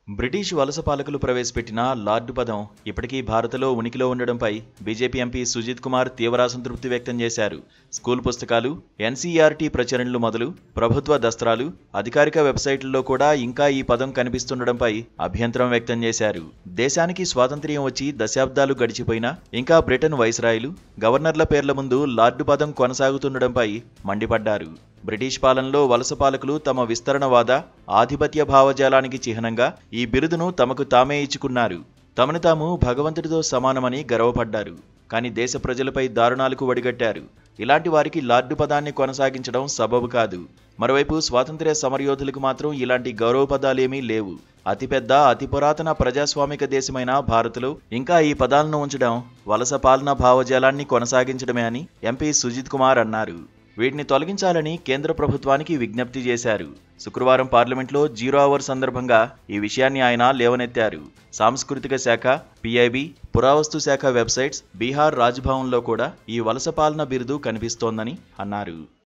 British వలస పాలకులు ప్రవేశపెట్టిన లార్డు పదం ఇప్పటికీ భారత్లో ఉనికిలో ఉండడంపై బీజేపీ ఎంపీ సుజిత్ కుమార్ తీవ్ర అసంతృప్తి వ్యక్తం చేశారు. స్కూల్ పుస్తకాలు, ఎన్సీఈఆర్టీ ప్రచురణలు మొదలు ప్రభుత్వ దస్త్రాలు, అధికారిక వెబ్సైట్లలో కూడా ఇంకా ఈ పదం కనిపిస్తుండడంపై అభ్యంతరం వ్యక్తం చేశారు. దేశానికి స్వాతంత్ర్యం వచ్చి దశాబ్దాలు గడిచిపోయినా ఇంకా బ్రిటన్ వైస్రాయ్లు, గవర్నర్ల పేర్ల ముందు లార్డు పదం కొనసాగుతుండడంపై మండిపడ్డారు. బ్రిటిష్ పాలనలో వలస పాలకులు తమ విస్తరణవాద, ఆధిపత్య భావజాలానికి చిహ్నంగా ఈ బిరుదును తమకు తామే ఇచ్చుకున్నారు. తమను తాము భగవంతుడితో సమానమని గర్వపడ్డారు. కానీ దేశ ప్రజలపై దారుణాలకు వడిగట్టారు. ఇలాంటి వారికి లార్డు పదాన్ని కొనసాగించడం సబబు కాదు. మరోవైపు స్వాతంత్ర్య సమరయోధులకు మాత్రం ఇలాంటి గౌరవ పదాలేమీ లేవు. అతిపెద్ద, అతి పురాతన ప్రజాస్వామిక దేశమైన భారత్లో ఇంకా ఈ పదాలను ఉంచడం వలస పాలనా భావజాలాన్ని కొనసాగించడమే అని ఎంపీ సుజిత్ కుమార్ అన్నారు. వీటిని తొలగించాలని కేంద్ర ప్రభుత్వానికి విజ్ఞప్తి చేశారు. శుక్రవారం పార్లమెంట్లో 0 అవర్ సందర్భంగా ఈ విషయాన్ని ఆయన లేవనెత్తారు. సాంస్కృతిక శాఖ, పీఐబీ, పురావస్తు శాఖ వెబ్సైట్స్, బీహార్ రాజ్భవన్లో కూడా ఈ వలస పాలన బిరుదు కనిపిస్తోందని అన్నారు.